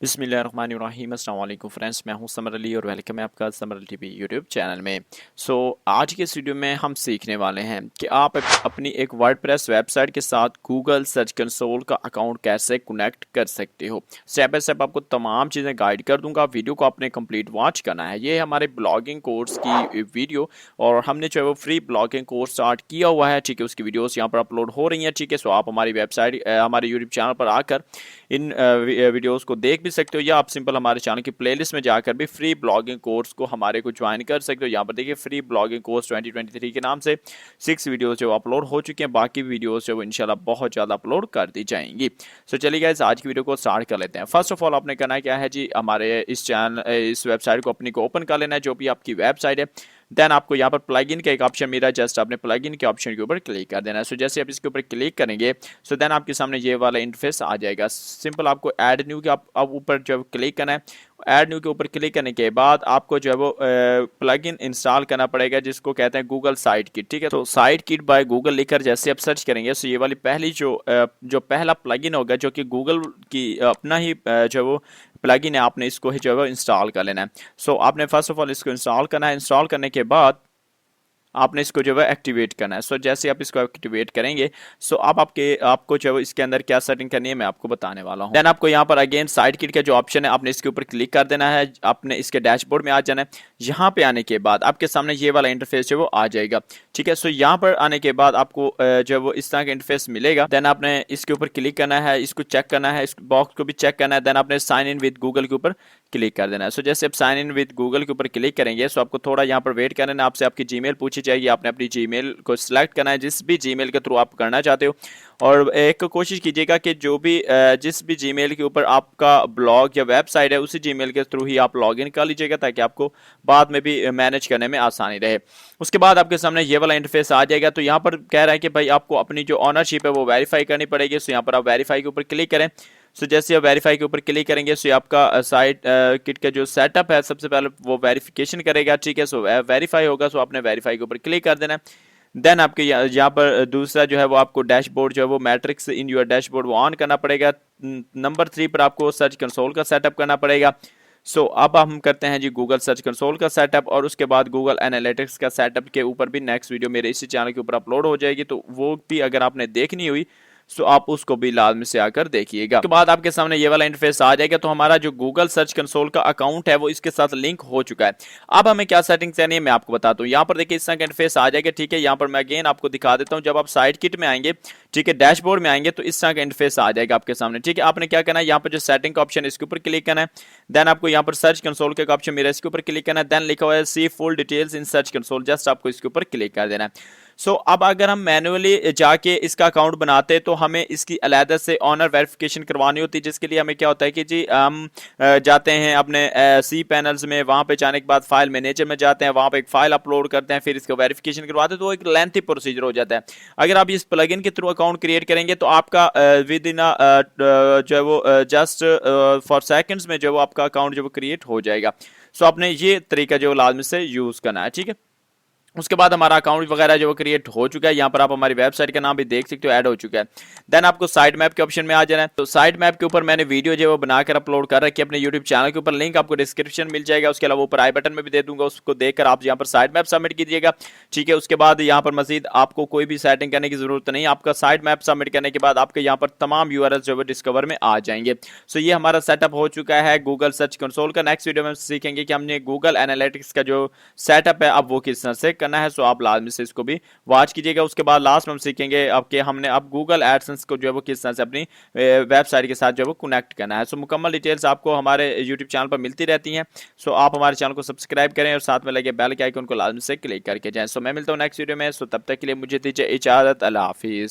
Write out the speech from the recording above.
बिस्मिल्लाहिर्रहमानिर्रहीम अस्सलाम वालेकुम फ्रेंड्स, मैं हूं समर अली और वेलकम है आपका summer Ali TV YouTube channel में। आज के इस वीडियो में हम सीखने वाले हैं कि आप अपनी एक वर्डप्रेस वेबसाइट के साथ गूगल सर्च कंसोल का अकाउंट कैसे कनेक्ट कर सकते हो। स्टेप बाय स्टेप आपको तमाम चीज़ें गाइड कर दूंगा। वीडियो को आपने कंप्लीट वॉच करना है। ये हमारे ब्लॉगिंग कोर्स की वीडियो और हमने जो है वो फ्री ब्लॉगिंग कोर्स स्टार्ट किया हुआ है, ठीक है। उसकी वीडियोस यहाँ पर अपलोड हो रही हैं, ठीक है। सो आप हमारी वेबसाइट हमारे यूट्यूब चैनल पर आकर इन वीडियोस को देख भी सकते हो, या आप सिंपल हमारे चैनल की प्लेलिस्ट में जाकर भी फ्री ब्लॉगिंग कोर्स को हमारे को ज्वाइन कर सकते हो। यहाँ पर देखिए फ्री ब्लॉगिंग कोर्स 2023 के नाम से 6 वीडियोस जो अपलोड हो चुके हैं। बाकी वीडियोस जो इंशाल्लाह बहुत ज़्यादा अपलोड कर दी जाएंगी। सो चलिए गाइस, आज की वीडियो को स्टार्ट कर लेते हैं। फर्स्ट ऑफ ऑल आपने करना क्या है जी, हमारे इस वेबसाइट को अपनी को ओपन कर लेना है, जो भी आपकी वेबसाइट है। देन आपको यहाँ पर प्लगइन का एक ऑप्शन मिला है, जस्ट आपने प्लगइन के ऑप्शन के ऊपर क्लिक कर देना है। सो जैसे आप इसके ऊपर क्लिक करेंगे, सो देन आपके सामने ये वाला इंटरफेस आ जाएगा। सिंपल आपको ऐड न्यू के आप ऊपर जो क्लिक करना है। ऐड न्यू के ऊपर क्लिक करने के बाद आपको जो है वो प्लगइन इंस्टॉल करना पड़ेगा, जिसको कहते हैं गूगल साइट किट, ठीक है। तो साइट किट बाय गूगल लिखकर जैसे आप सर्च करेंगे, सो ये वाली पहली जो पहला प्लगइन होगा, जो कि गूगल की अपना ही जो वो प्लगइन है, आपने इसको ही जो है इंस्टॉल कर लेना है। सो आपने फर्स्ट ऑफ ऑल इसको इंस्टॉल करना है। इंस्टॉल करने के बाद आपने इसको जो है एक्टिवेट करना है। सो जैसे आप इसको एक्टिवेट करेंगे, सो अब आपको जो है इसके अंदर क्या सेटिंग करनी है मैं आपको बताने वाला हूँ। देन आपको यहाँ पर अगेन साइड किट का जो ऑप्शन है, आपने इसके ऊपर क्लिक कर देना है। आपने इसके डैशबोर्ड में आ जाना है। यहाँ पे आने के बाद आपके सामने ये वाला इंटरफेस जो वो आ जाएगा, ठीक है। सो यहाँ पर आने के बाद आपको जो है वो इस तरह का इंटरफेस मिलेगा। देन आपने इसके ऊपर क्लिक करना है, इसको चेक करना है, इस बॉक्स को भी चेक करना है। देन आपने साइन इन विद गूगल के ऊपर क्लिक कर देना है। सो जैसे आप साइन इन विद गूगल के ऊपर क्लिक करेंगे, सो आपको थोड़ा यहाँ पर वेट करना है। आपसे आपकी जीमेल पूछी जाएगी, आपने अपनी जीमेल को सिलेक्ट करना है, जिस भी जीमेल के थ्रू आप करना चाहते हो। और एक कोशिश कीजिएगा कि जो भी जिस भी जीमेल के ऊपर आपका ब्लॉग या वेबसाइट है, उसी जीमेल के थ्रू ही आप लॉगिन कर लीजिएगा, ताकि आपको बाद में भी मैनेज करने में आसानी रहे। उसके बाद आपके सामने ये वाला इंटरफेस आ जाएगा। तो यहाँ पर कह रहा है कि भाई आपको अपनी जो ऑनरशिप है वो वेरीफाई करनी पड़ेगी। सो यहाँ पर आप वेरीफाई के ऊपर क्लिक करें। सो जैसे आप वेरीफाई के ऊपर क्लिक करेंगे, सो आपका साइट किट का जो सेटअप है सबसे पहले वो वेरिफिकेशन करेगा, ठीक है। सो वेरीफाई होगा, सो आपने वेरीफाई के ऊपर क्लिक कर देना है। देन आपके यहाँ पर दूसरा जो है वो आपको डैशबोर्ड जो है वो मैट्रिक्स इन योर डैशबोर्ड वो ऑन करना पड़ेगा। नंबर 3 पर आपको सर्च कंसोल का सेटअप करना पड़ेगा। सो अब हम करते हैं जी गूगल सर्च कंसोल का सेटअप, और उसके बाद गूगल एनालिटिक्स का सेटअप के ऊपर भी नेक्स्ट वीडियो मेरे इसी चैनल के ऊपर अपलोड हो जाएगी। तो वो भी अगर आपने देखनी हुई, सो आप उसको भी लाजमी से आकर देखिएगा। उसके बाद आपके सामने ये वाला इंटरफेस आ जाएगा। तो हमारा जो गूगल सर्च कंसोल का अकाउंट है वो इसके साथ लिंक हो चुका है। अब हमें क्या सेटिंग्स करनी है मैं आपको बताता हूँ। यहाँ पर देखिए इस तरह का इंटरफेस आ जाएगा, ठीक है। यहाँ पर मैं अगेन आपको दिखा देता हूँ। जब आप साइट किट में आएंगे, ठीक है, डैशबोर्ड में आएंगे, तो इस तरह का इंटरफेस आ जाएगा आपके सामने, ठीक है। आपने क्या करना है, यहाँ पर जो सेटिंग का ऑप्शन है इसके ऊपर क्लिक करना है। देन आपको यहाँ पर सर्च कंसोल का ऑप्शन मेरा इसके ऊपर क्लिक करना है। देन लिखा हुआ है see full details in search console, just आपको इसके ऊपर क्लिक कर देना है। सो अब अगर हम मैनुअली जाके इसका अकाउंट बनाते हैं, तो हमें इसकी अलहदा से ऑनर वेरिफिकेशन करवानी होती है, जिसके लिए हमें क्या होता है कि जी हम जाते हैं अपने सी पैनल्स में। वहां पे जाने के बाद फाइल मैनेजर में जाते हैं, वहां पे एक फाइल अपलोड करते हैं, फिर इसका वेरिफिकेशन करवाते हैं। तो एक लेंथी प्रोसीजर हो जाता है। अगर आप इस प्लगइन के थ्रू अकाउंट क्रिएट करेंगे, तो आपका विद इन जो है वो जस्ट फॉर सेकंड्स में जो है वो आपका अकाउंट जो वो क्रिएट हो जाएगा। सो आपने ये तरीका जो लाजमी से यूज करना है, ठीक है। उसके बाद हमारा अकाउंट वगैरह जो क्रिएट हो चुका है। यहाँ पर आप हमारी वेबसाइट का नाम भी देख सकते हो, ऐड हो चुका है। देन आपको साइट मैप के ऑप्शन में आ जाना है। तो साइट मैप के ऊपर मैंने वीडियो जो है वो बनाकर अपलोड कर रखी है अपने यूट्यूब चैनल के ऊपर, लिंक आपको डिस्क्रिप्शन मिल जाएगा। उसके अलावा ऊपर आई बटन में भी दे दूंगा, उसको देखकर आप यहाँ पर साइट मैप सबमिट कीजिएगा, ठीक है। उसके बाद यहाँ पर मजीद आपको कोई भी सेटिंग करने की जरूरत नहीं। आपका साइट मैप सबमिट करने के बाद आपके यहाँ पर तमाम यूआरएल जो है डिस्कवर में आ जाएंगे। सो ये हमारा सेटअप हो चुका है गूगल सर्च कंसोल का। नेक्स्ट वीडियो में सीखेंगे कि हमने गूगल एनालिटिक्स का जो सेटअप है अब वो किस तरह से करना है। सो आप से इसको भी वॉच कीजिएगा। उसके बाद लास्ट में हम सीखेंगे अब कि हमने अब गूगल एडसेंस को जो है वो किस तरह से अपनी वेबसाइट के साथ जो है वो कनेक्ट करना है। सो मुकम्मल डिटेल्स आपको हमारे यूट्यूब चैनल पर मिलती रहती हैं। सो आप हमारे चैनल को सब्सक्राइब करें और साथ में लगे बेल के आइकन को लाजमी से क्लिक करके जाएं। सो मैं मिलता हूं नेक्स्ट वीडियो में। सो तब तक के लिए मुझे दीजिए इजाजत। अल्लाह हाफिज।